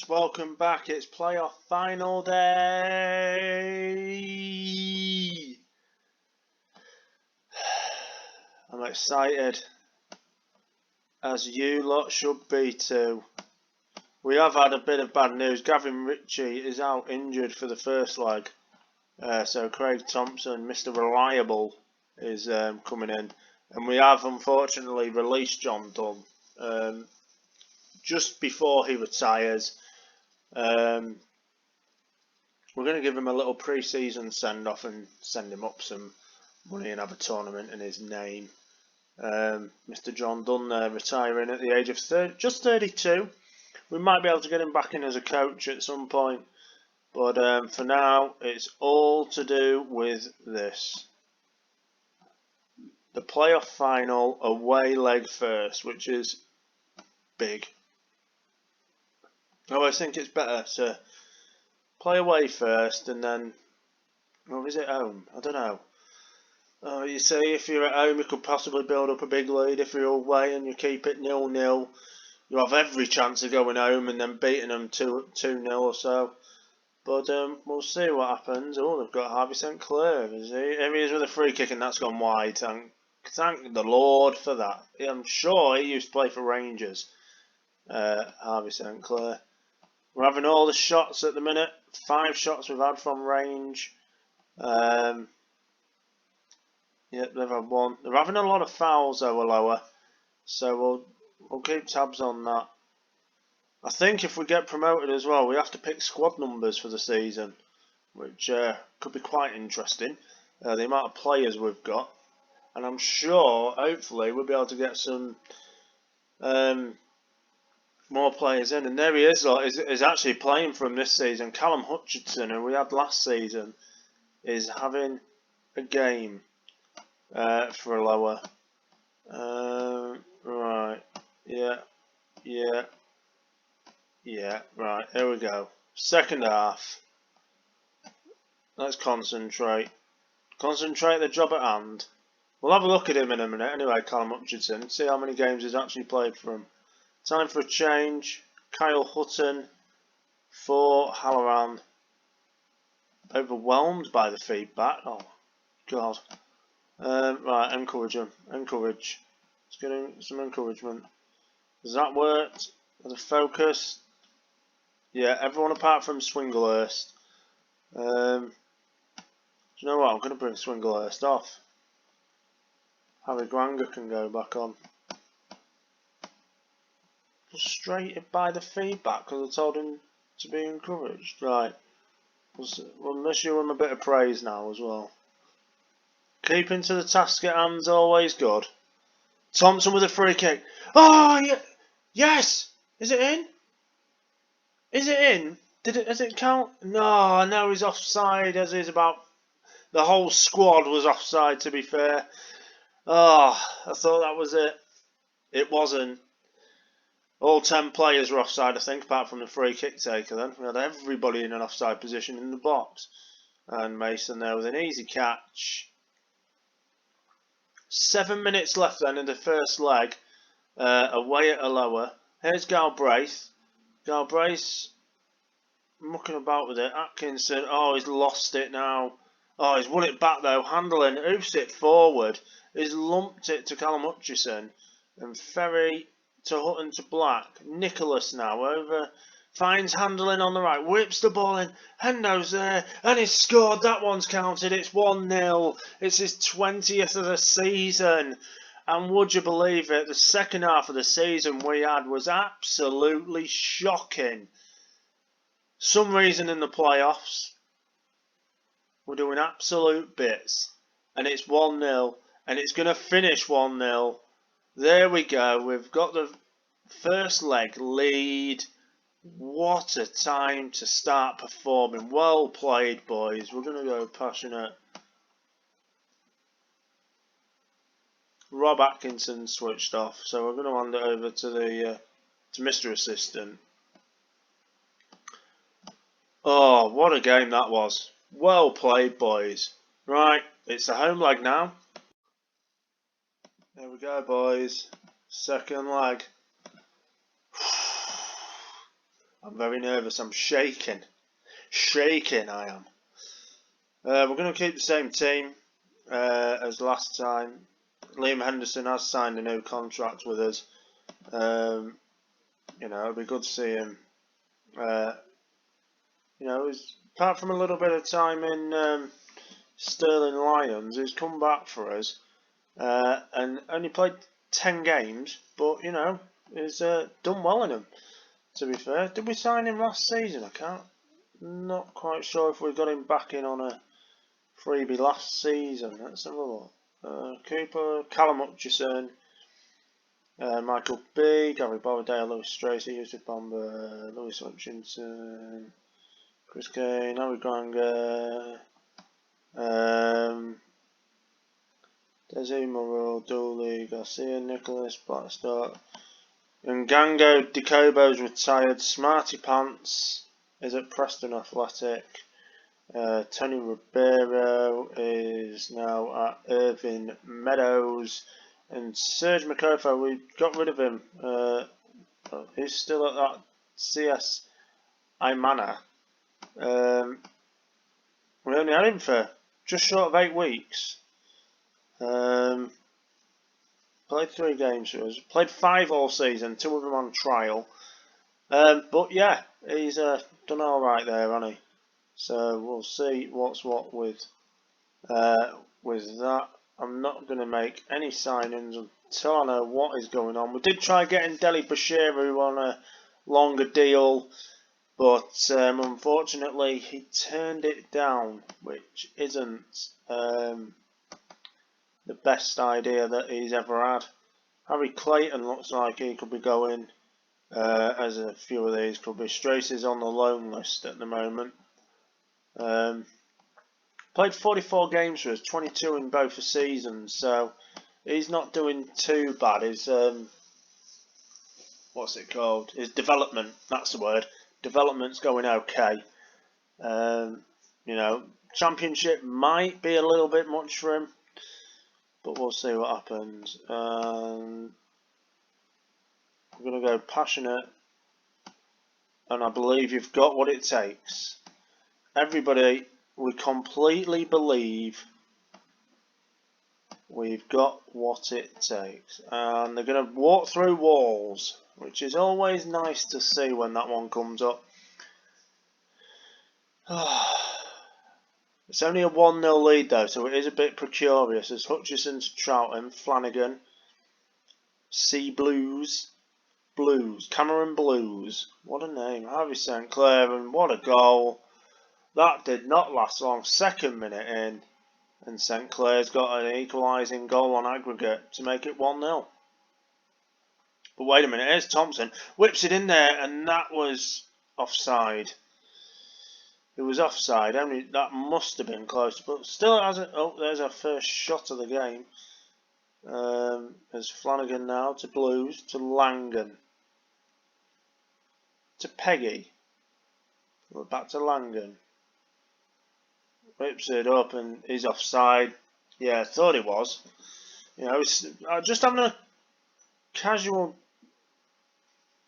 boys, welcome back. It's playoff final day. I'm excited, as you lot should be too. We have had a bit of bad news. Gavin Ritchie is out injured for the first leg. So Craig Thompson, Mr. Reliable, is coming in. And we have unfortunately released John Dunn just before he retires. We're going to give him a little pre-season send-off and send him up some money and have a tournament in his name. Mr. John Dunn retiring at the age of just 32. We might be able to get him back in as a coach at some point. But for now, it's all to do with this. The playoff final away leg first, which is big. I always think it's better to play away first and then, or is it home? I don't know. You see, if you're at home, you could possibly build up a big lead. If you're away and you keep it 0-0, you have every chance of going home and then beating them 2-0 or so. But we'll see what happens. Oh, they've got Harvey St Clair. Here he is with a free kick, and that's gone wide. Thank the Lord for that. I'm sure he used to play for Rangers, Harvey St Clair. We're having all the shots at the minute. 5 shots we've had from range. Yep, they've had 1. They're having a lot of fouls though, lower. So we'll keep tabs on that. I think if we get promoted as well, we have to pick squad numbers for the season, which could be quite interesting. The amount of players we've got, and I'm sure, hopefully, we'll be able to get some more players in. And there he is, is actually playing from this season. Callum Hutchinson, who we had last season, is having a game for a lower. Right, yeah, right, here we go. Second half. Let's concentrate. Concentrate the job at hand. We'll have a look at him in a minute. Anyway, Callum Hutchinson. See how many games he's actually played for him. Time for a change. Kyle Hutton for Halloran. Overwhelmed by the feedback. Oh, God. Right, encourage him. Encourage. Let's get him some encouragement. Has that worked? The focus. Yeah, everyone apart from Swinglehurst. Do you know what? I'm going to bring Swinglehurst off. Harry Granger can go back on. Frustrated by the feedback because I told him to be encouraged. Right. We'll miss you him a bit of praise now as well. Keeping to the task at hand's always good. Thompson with a free kick. Oh, yeah. Yes! Is it in? Is it in? Does it count? No, he's offside, as is about... The whole squad was offside, to be fair. Oh, I thought that was it. It wasn't. All 10 players were offside, I think, apart from the free kick taker then. We had everybody in an offside position in the box. And Mason there with an easy catch. 7 minutes left then in the first leg. Away at a lower. Here's Galbraith. Galbraith mucking about with it. Atkinson. Oh, he's lost it now. Oh, he's won it back though. Handling. Hoofs it forward. He's lumped it to Callum Hutchison. And Ferry to Hutton to Black. Nicholas now over. Finds Handling on the right. Whips the ball in. Hendo's there. And he's scored. That one's counted. It's 1-0. It's his 20th of the season. And would you believe it? The second half of the season we had was absolutely shocking. Some reason in the playoffs, we're doing absolute bits. And it's 1-0. And it's going to finish 1-0. There we go. We've got the first leg lead. What a time to start performing. Well played, boys. We're going to go passionate. Rob Atkinson switched off, so we're going to hand it over to the to Mr. Assistant. Oh, what a game that was. Well played, boys. Right, it's the home leg now. There we go, boys. Second leg. I'm very nervous. I'm shaking. Shaking, I am. We're going to keep the same team as last time. Liam Henderson has signed a new contract with us. You know, it'll be good to see him. You know, apart from a little bit of time in Sterling Lions, he's come back for us and only played 10 games, but you know, he's done well in them. To be fair, did we sign him last season? Not quite sure if we got him back in on a freebie last season. Let's have a look. Cooper, Callum Hutchison, Michael B, Gary Borrowdale, Lewis Stracy, Yusuf Bomber, Lewis Hutchinson, Chris Kane, Harry Granger, Desi Morrow, Dooley, Garcia, Nicholas, Blackstock, Ngango, Decobo's retired, Smarty Pants is at Preston Athletic, Tony Ribeiro is now at Irving Meadows, and Serge Makofo, we got rid of him, he's still at that CS Imana. We only had him for just short of 8 weeks. Played 3 games for us. Played 5 all season, 2 of them on trial. But yeah, he's done all right there, hasn't he? So we'll see what's what with that. I'm not going to make any signings until I know what is going on. We did try getting Deli Bashiru on a longer deal, but unfortunately he turned it down, which isn't the best idea that he's ever had. Harry Clayton looks like he could be going, as a few of these could be. Strace is on the loan list at the moment. Played 44 games for us, 22 in both the seasons, so he's not doing too bad. His what's it called? His development, that's the word. Development's going okay. You know, Championship might be a little bit much for him, but we'll see what happens. I'm going to go passionate, and I believe you've got what it takes. Everybody, we completely believe we've got what it takes. And they're going to walk through walls, which is always nice to see when that one comes up. It's only a 1-0 lead though, so it is a bit precarious as Hutchison to Troughton, Flanagan, Sea Blues, Cameron Blues, what a name, Harvey St Clair, and what a goal. That did not last long, 2nd minute in, and St Clair's got an equalising goal on aggregate to make it 1-0. But wait a minute, here's Thompson, whips it in there, and that was offside. It was offside, only that must have been close, but still it hasn't. Oh, there's our first shot of the game. There's Flanagan now to Blues, to Langan, to Peggy. We're back to Langan. Whips it up and he's offside. Yeah, I thought it was. You know, just having a casual.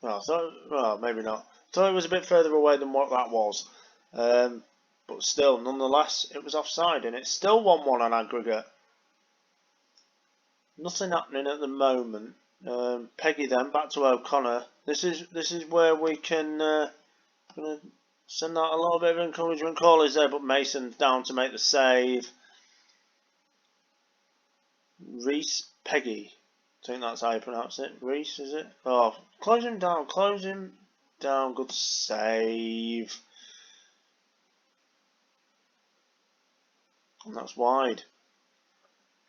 Well, I thought, well, maybe not. Thought it was a bit further away than what that was. But still, nonetheless, it was offside, and it's still 1-1 on aggregate. Nothing happening at the moment. Peggy then back to O'Connor. This is where we can gonna send out a little bit of encouragement. Call is there, but Mason's down to make the save. Reese Peggy. I think that's how you pronounce it. Reese, is it? Oh, close him down. Close him down. Good save. And that's wide.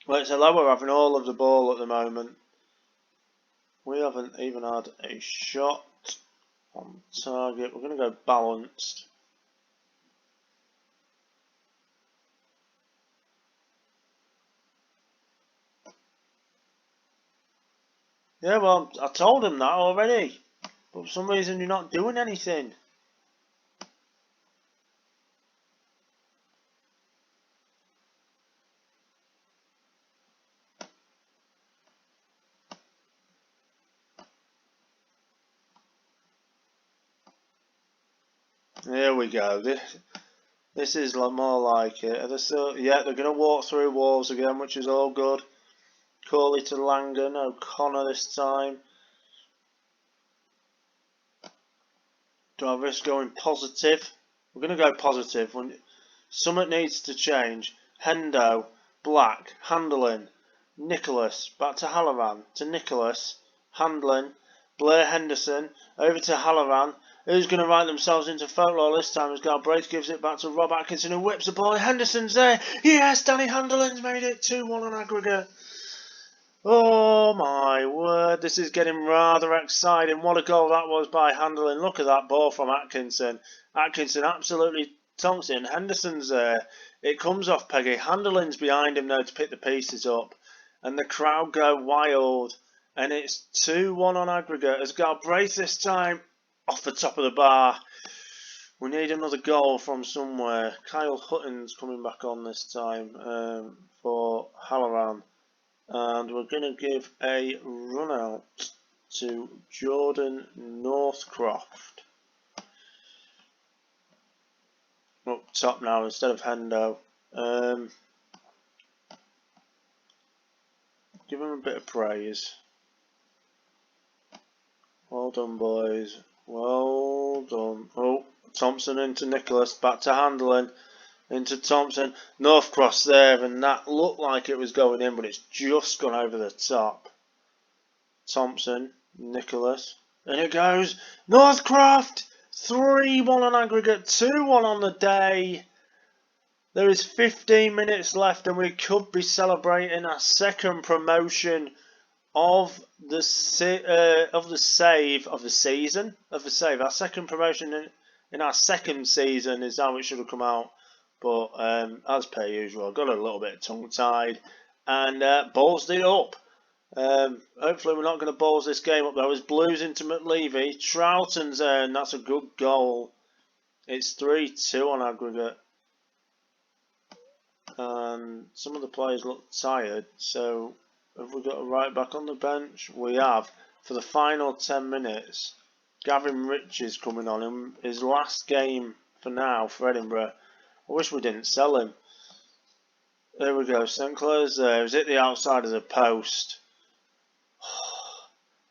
Well, it's a lower having all of the ball at the moment. We haven't even had a shot on target. We're going to go balanced. Yeah, well, I told him that already. But for some reason you're not doing anything. Here we go. This is more like it. Are they still, yeah, they're going to walk through walls again, which is all good. Corley to Langan, O'Connor this time. Do I risk going positive? We're going to go positive. Something needs to change. Hendo, Black, handling. Nicholas, back to Halloran, to Nicholas, handling. Blair Henderson, over to Halloran. Who's going to write themselves into folklore this time as Galbraith gives it back to Rob Atkinson, who whips the ball. Henderson's there. Yes, Danny Handelin's made it 2-1 on aggregate. Oh my word, this is getting rather exciting. What a goal that was by Handelin. Look at that ball from Atkinson. Atkinson absolutely tonks it. Henderson's there. It comes off Peggy. Handelin's behind him now to pick the pieces up. And the crowd go wild. And it's 2-1 on aggregate as Galbraith this time off the top of the bar. We need another goal from somewhere. Kyle Hutton's coming back on this time for Halloran. And we're going to give a run out to Jordan Northcroft. Up top now instead of Hendo. Give him a bit of praise. Well done, boys. Well done. Oh, Thompson into Nicholas. Back to handling. Into Thompson. Northcross there, and that looked like it was going in, but it's just gone over the top. Thompson. Nicholas. And it goes. Northcroft! 3-1 on aggregate. 2-1 on the day. There is 15 minutes left, and we could be celebrating our second promotion of the season. Our second promotion in our second season is how it should have come out. But as per usual, I got a little bit tongue-tied and ballsed it up. Hopefully we're not going to balls this game up though. As Blues into McLevy. Troughton's there, and that's a good goal. It's 3-2 on aggregate. And some of the players look tired, so have we got a right back on the bench? We have. For the final 10 minutes, Gavin Rich is coming on in his last game for now for Edinburgh. I wish we didn't sell him. There we go, St Clair's there. He's hit the outside of the post.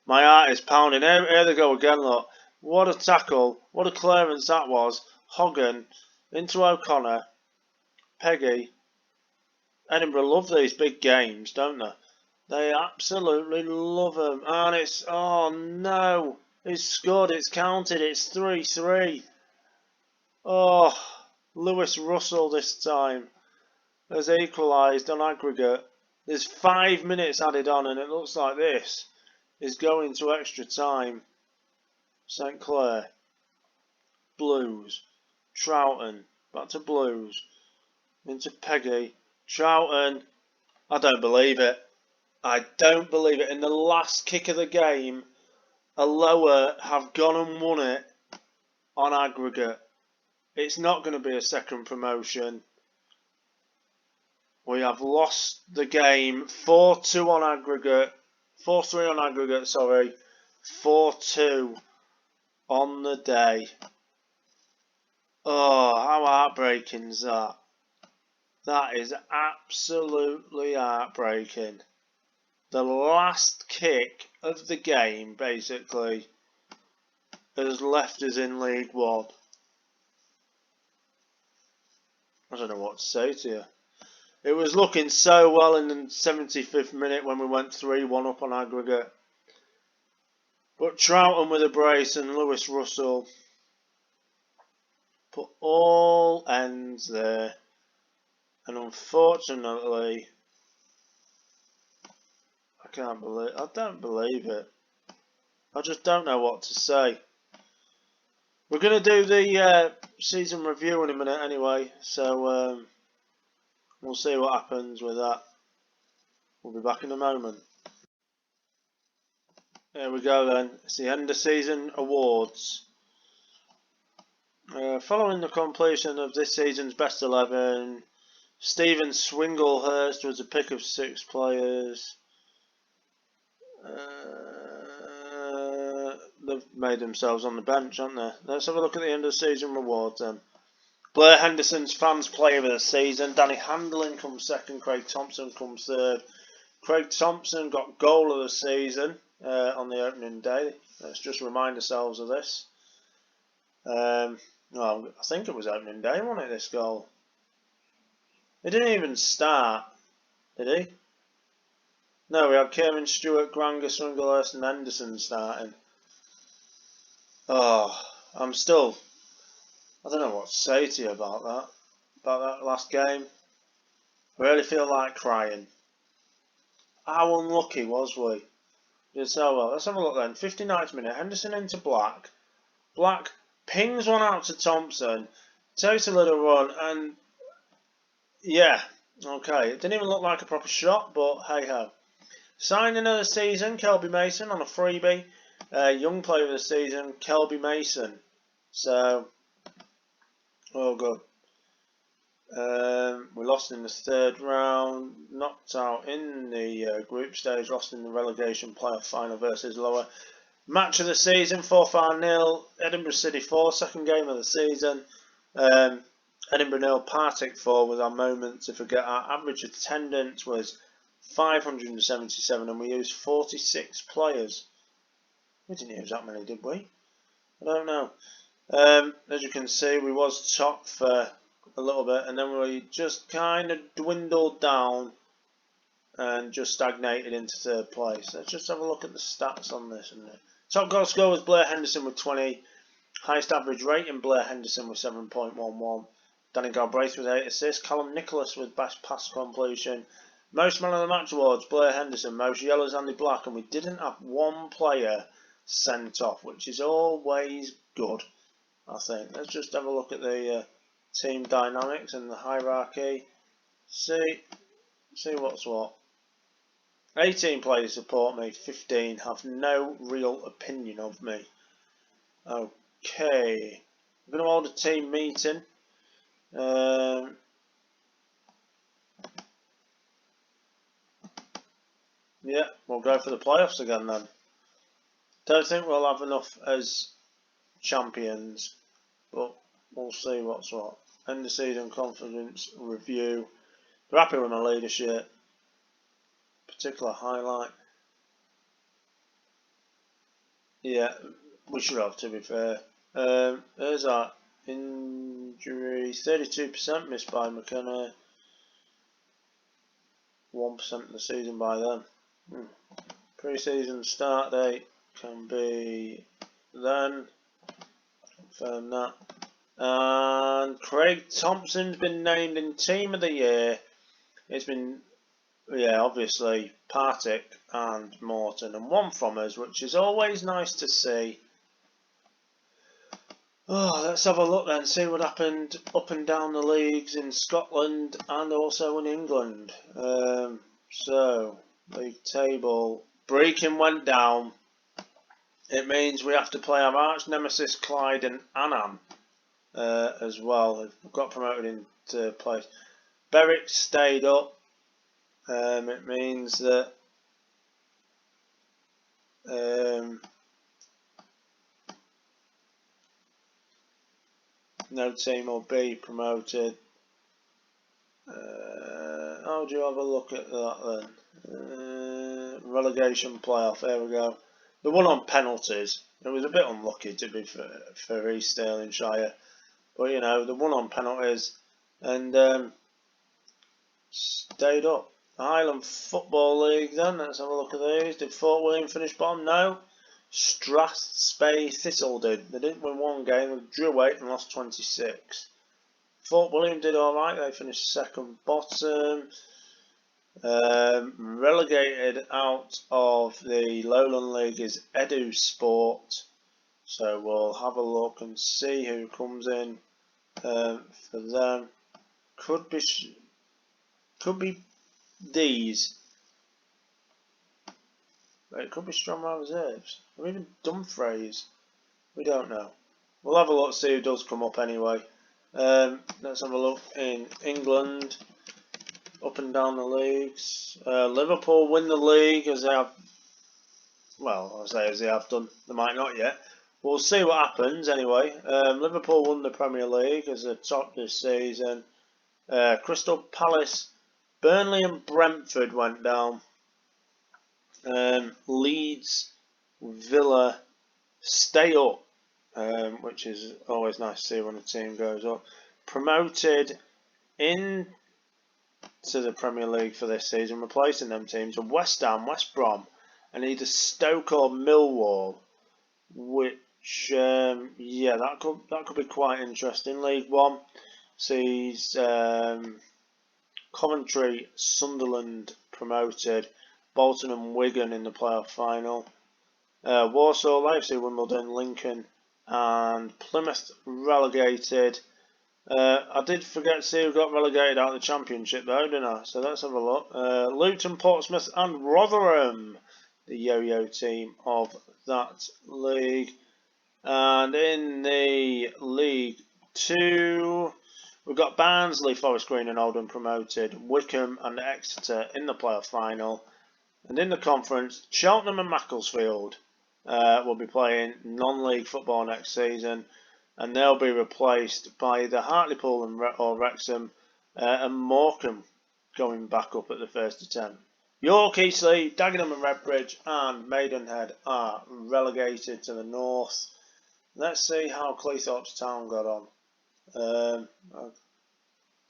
My heart is pounding. Here they go again, look. What a tackle. What a clearance that was. Hogan into O'Connor. Peggy. Edinburgh love these big games, don't they? They absolutely love them. And it's, oh no. It's scored, it's counted, it's 3-3. Oh, Lewis Russell this time has equalised on aggregate. There's 5 minutes added on, and it looks like this is going to extra time. St Clair. Blues. Troughton. Back to Blues. Into Peggy. Troughton. I don't believe it. I don't believe it. In the last kick of the game, Alloa have gone and won it on aggregate. It's not going to be a second promotion. We have lost the game 4-2 on aggregate. 4-3 on aggregate, sorry. 4-2 on the day. Oh, how heartbreaking is that? That is absolutely heartbreaking. The last kick of the game, basically, has left us in League One. I don't know what to say to you. It was looking so well in the 75th minute when we went 3-1 up on aggregate. But Troughton with a brace and Lewis Russell put all ends there. And unfortunately, I don't believe it. I just don't know what to say. We're going to do the season review in a minute anyway, so we'll see what happens with that. We'll be back in a moment. There we go then. It's the end of season awards. Following the completion of this season's best 11, Stephen Swinglehurst was a pick of 6 players. they've made themselves on the bench, haven't they? Let's have a look at the end of the season rewards then. Blair Henderson's fans player of the season. Danny Handling comes second. Craig Thompson comes third. Craig Thompson got goal of the season on the opening day. Let's just remind ourselves of this. Well, I think it was opening day, wasn't it, this goal? He didn't even start, did he? No, we had Kieran Stewart, Granger, Swinglehurst and Henderson starting. Oh, I don't know what to say to you about that last game. I really feel like crying. How unlucky was we? Did so well. Let's have a look then. 59th minute, Henderson into Black. Black pings one out to Thompson, takes a little run, and yeah, okay. It didn't even look like a proper shot, but hey ho. Signing of the season, Kelby Mason on a freebie. Young player of the season, Kelby Mason. So, all good. We lost in the third round, knocked out in the group stage, lost in the relegation playoff final versus Lower. Match of the season, 4-0, Edinburgh City 4, second game of the season. Edinburgh 0, Partick 4 was our moment to forget. Our average attendance was 577 and we used 46 players. We didn't use that many, did we? I don't know. As you can see, we was top for a little bit and then we just kind of dwindled down and just stagnated into third place. Let's just have a look at the stats on this. Top goal scorer was Blair Henderson with 20. Highest average rating, Blair Henderson with 7.11. Danny Galbraith with 8 assists. Callum Nicholas with best pass completion. Most man of the match awards, Blair Henderson. Most yellows, Andy Black. And we didn't have one player sent off, which is always good, I think. Let's just have a look at the team dynamics and the hierarchy. See what's what. 18 players support me, 15 have no real opinion of me. Okay, I'm going to hold a team meeting. Yeah, we'll go for the playoffs again then. Don't think we'll have enough as champions, but we'll see what's what. End of season confidence review. They're happy with my leadership. Particular highlight. Yeah, we should have, to be fair. There's our injury. 32% missed by McKenna. 1% of the season by them. Pre-season start date can be then. Confirm that. And Craig Thompson's been named in Team of the Year. It's been, yeah, obviously Partick and Morton, and one from us, which is always nice to see. Oh, let's have a look then, see what happened up and down the leagues in Scotland and also in England. So, league table. Brecon went down. It means we have to play our arch nemesis Clyde and Annan as well. They've got promoted into place. Berwick stayed up. It means that no team will be promoted. How do you have a look at that then? Relegation playoff, there we go. The one on penalties. It was a bit unlucky to be for East Stirlingshire. But you know, the one on penalties and stayed up. Highland Football League then, let's have a look at these. Did Fort William finish bottom? No. Strathspey Thistle did. They didn't win one game, they drew 8 and lost 26. Fort William did alright, they finished second bottom. Relegated out of the Lowland League is Edu Sport. So we'll have a look and see who comes in for them. Could be these. It could be Strongman Reserves. Or even Dumfries. We don't know. We'll have a look, see who does come up anyway. Let's have a look in England. Up and down the leagues. Liverpool win the league as they have Well, I say as they have done, they might not yet. We'll see what happens anyway. Liverpool won the Premier League as a top this season. Crystal Palace, Burnley and Brentford went down. Leeds, Villa stay up, which is always nice to see when a team goes up. Promoted into the Premier League for this season, replacing them teams are West Ham, West Brom, and either Stoke or Millwall. Which, yeah, that could be quite interesting. League One sees Coventry, Sunderland promoted, Bolton and Wigan in the playoff final. Warsaw, Leipzig, Wimbledon, Lincoln, and Plymouth relegated. I did forget to see who got relegated out of the Championship though, didn't I? So let's have a look. Luton, Portsmouth, and Rotherham, the yo-yo team of that league. And in the League 2, we've got Barnsley, Forest Green and Oldham promoted, Wickham and Exeter in the playoff final. And in the conference, Cheltenham and Macclesfield will be playing non-league football next season, and they'll be replaced by either Hartlepool or Wrexham and Morecambe going back up at the first attempt. York, Eastleigh, Dagenham and Redbridge and Maidenhead are relegated to the north. Let's see how Cleethorpes Town got on. I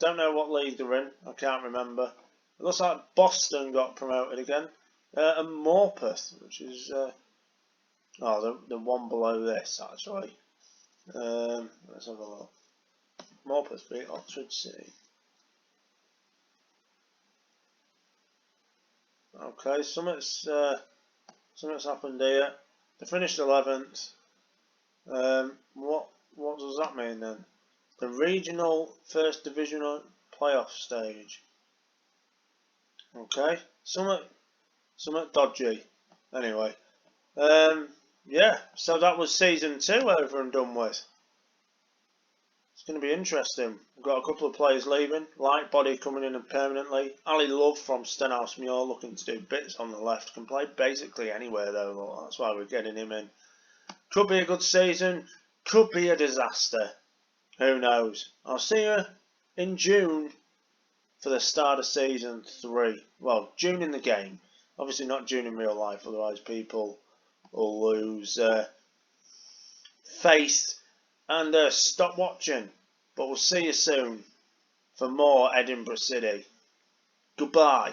don't know what league they're in. I can't remember. It looks like Boston got promoted again. And Morpeth, which is the one below this actually. Let's have a look. Morpeth beat Oxford City. Okay, something's happened here. They finished 11th. What does that mean then? The regional first divisional playoff stage. Okay, something dodgy. Anyway, yeah. So that was season 2 over and done with. It's going to be interesting. We've got a couple of players leaving. Lightbody coming in permanently. Ali Love from Stenhouse Muir looking to do bits on the left. Can play basically anywhere though. That's why we're getting him in. Could be a good season. Could be a disaster. Who knows? I'll see you in June for the start of season 3. Well, June in the game. Obviously not June in real life, otherwise people will lose faith and stop watching. But we'll see you soon for more Edinburgh City. Goodbye.